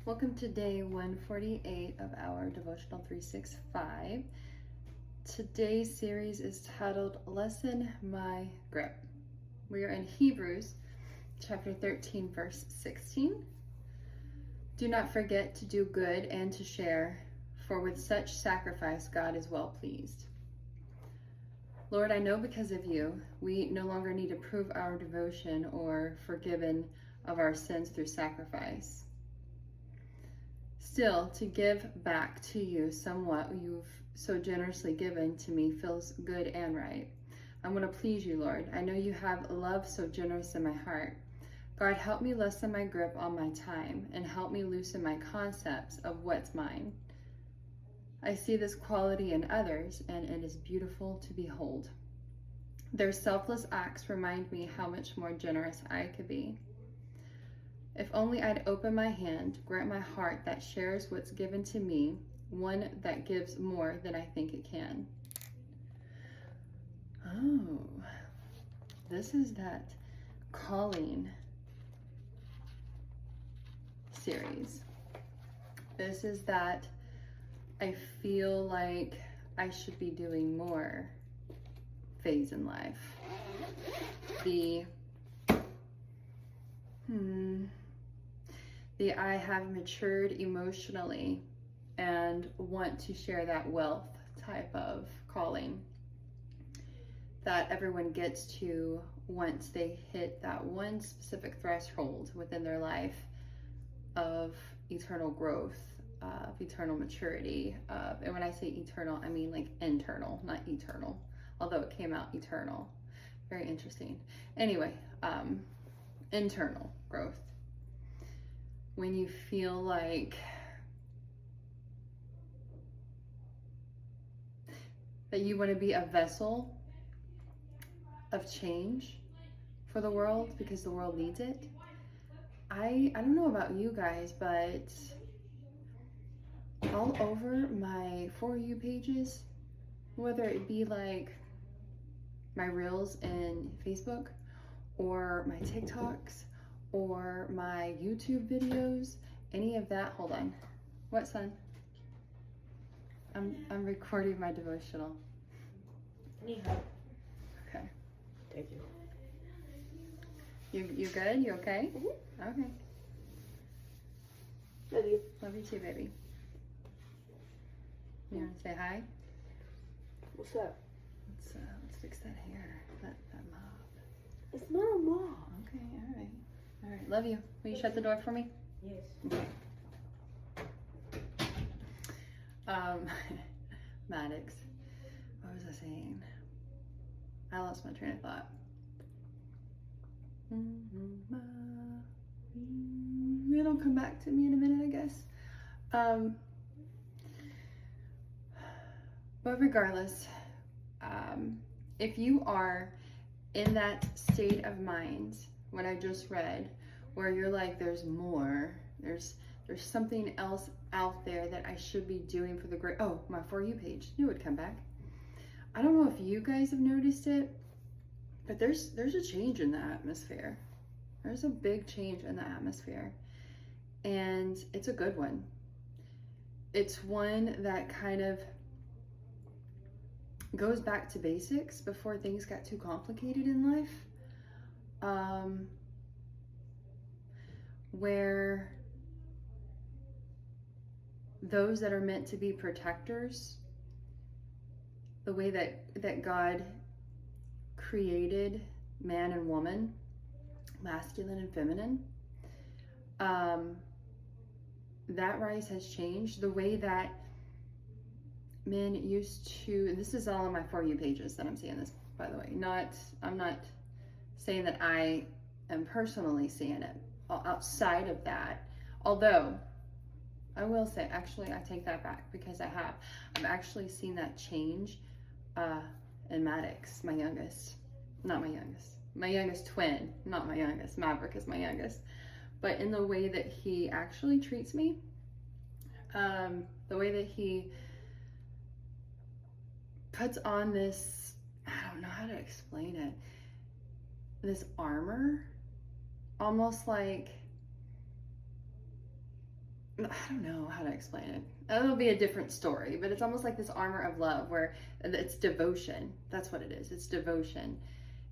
Welcome to day 148 of our Devotional 365. Today's series is titled Lessen My Grip. We are in Hebrews chapter 13, verse 16. Do not forget to do good and to share, for with such sacrifice God is well pleased. Lord, I know because of you, we no longer need to prove our devotion or forgiven of our sins through sacrifice. Still, to give back to you somewhat you've so generously given to me feels good and right. I want to please you, Lord. I know you have love so generous in my heart. God, help me lessen my grip on my time and help me loosen my concepts of what's mine. I see this quality in others, and it is beautiful to behold. Their selfless acts remind me how much more generous I could be. If only I'd open my hand, grant my heart that shares what's given to me, one that gives more than I think it can. Oh, this is that calling series. This is that I feel like I should be doing more phase in life. The I have matured emotionally and want to share that wealth type of calling that everyone gets to once they hit that one specific threshold within their life of eternal growth, of eternal maturity. And when I say eternal, I mean like internal, not eternal, although it came out eternal. Very interesting. Anyway, internal growth. When you feel like that you want to be a vessel of change for the world because the world needs it. I don't know about you guys, but all over my For You pages, whether it be like my reels in Facebook or my TikToks or my YouTube videos, any of that. Hold on. What, son? I'm recording my devotional. Anyhow. Okay. Thank you. You good? You okay? Mm-hmm. Okay. Love you. Love you too, baby. You want to say hi? What's up? Let's fix that hair. That mop. It's not a mom. Okay, all right. All right. Love you. Will you shut the door for me? Yes. Okay. Maddox. What was I saying? I lost my train of thought. It'll come back to me in a minute, I guess. But regardless, if you are in that state of mind, what I just read, where you're like, there's more, there's something else out there that I should be doing for the great, oh, my For You page, knew it would come back. I don't know if you guys have noticed it, but there's a change in the atmosphere. There's a big change in the atmosphere, and it's a good one. It's one that kind of goes back to basics before things got too complicated in life, where those that are meant to be protectors, the way that God created man and woman, masculine and feminine, that rise has changed. The way that men used to, and this is all on my For You pages that I'm seeing this, by the way. I'm not saying that I am personally seeing it outside of that. Although, I will say, actually, I take that back because I've actually seen that change in Maddox, my youngest twin, not my youngest. Maverick is my youngest. But in the way that he actually treats me, the way that he puts on this, I don't know how to explain it, this armor, almost like I don't know how to explain it. It'll be a different story, but it's almost like this armor of love where it's devotion. That's what it is. It's devotion.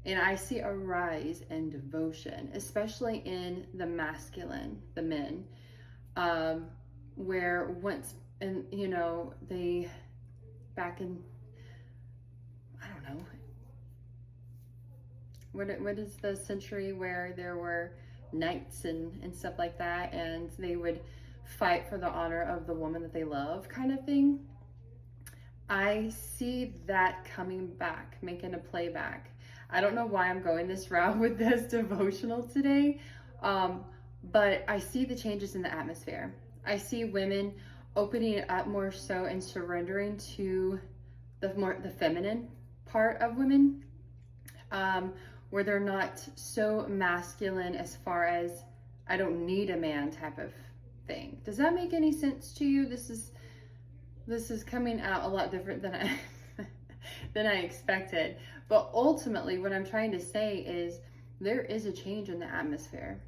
And I see a rise in devotion, especially in the masculine, the men, where once, and you know, they, back in, I don't know, what is the century where there were knights and stuff like that, and they would fight for the honor of the woman that they love, kind of thing. I see that coming back, making a playback. I don't know why I'm going this route with this devotional today, but I see the changes in the atmosphere. I see women opening it up more so and surrendering to the feminine part of women, where they're not so masculine as far as I don't need a man type of thing. Does that make any sense to you? This is coming out a lot different than I expected. But ultimately, what I'm trying to say is there is a change in the atmosphere.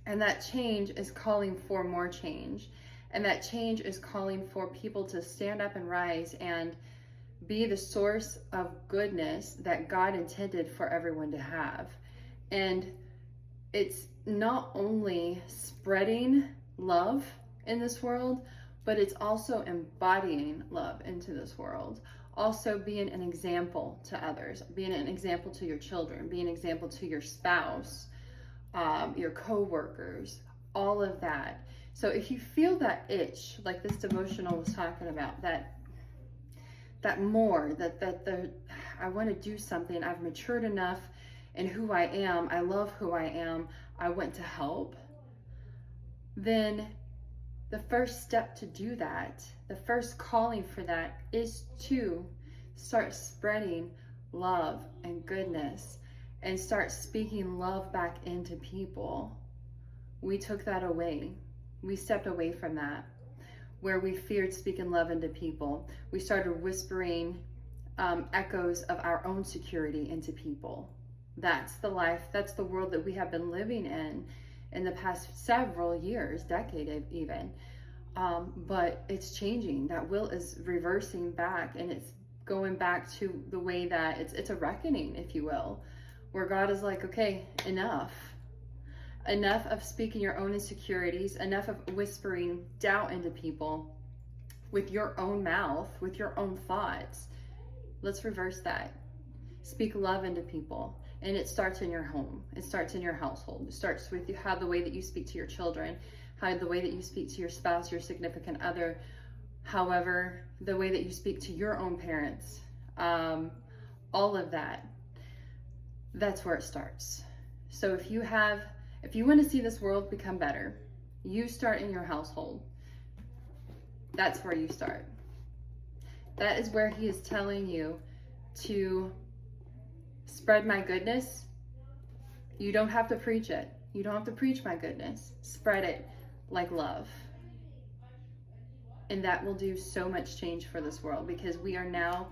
And that change is calling for more change. And that change is calling for people to stand up and rise and be the source of goodness that God intended for everyone to have. And it's not only spreading love in this world, but it's also embodying love into this world. Also being an example to others, being an example to your children, being an example to your spouse, your co-workers, all of that. So if you feel that itch, like this devotional was talking about, that more, I want to do something, I've matured enough in who I am, I love who I am, I want to help, then the first step to do that, the first calling for that, is to start spreading love and goodness and start speaking love back into people. We took that away. We stepped away from that, where we feared speaking love into people. We started whispering echoes of our own security into people. That's the life, that's the world that we have been living in the past several years, decade even. But it's changing. That will is reversing back, and it's going back to the way that it's a reckoning, if you will, where God is like, okay, enough of speaking your own insecurities, enough of whispering doubt into people with your own mouth, with your own thoughts. Let's reverse that. Speak love into people. And it starts in your home. It starts in your household. It starts with how the way that you speak to your children, how the way that you speak to your spouse, your significant other, however, the way that you speak to your own parents, all of that. That's where it starts. So if you want to see this world become better, you start in your household. That's where you start. That is where he is telling you to spread my goodness. You don't have to preach it. You don't have to preach my goodness. Spread it like love. And that will do so much change for this world, because we are now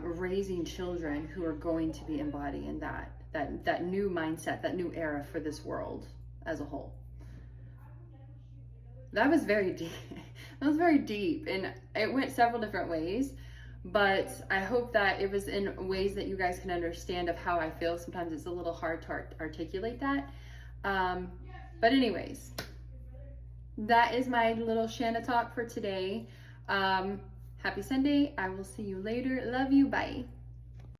raising children who are going to be embodying that new mindset, that new era for this world as a whole. That was very deep. That was very deep, and it went several different ways, but I hope that it was in ways that you guys can understand of how I feel. Sometimes it's a little hard to articulate that. But anyways, that is my little Shanna talk for today. Happy Sunday. I will see you later. Love you. Bye.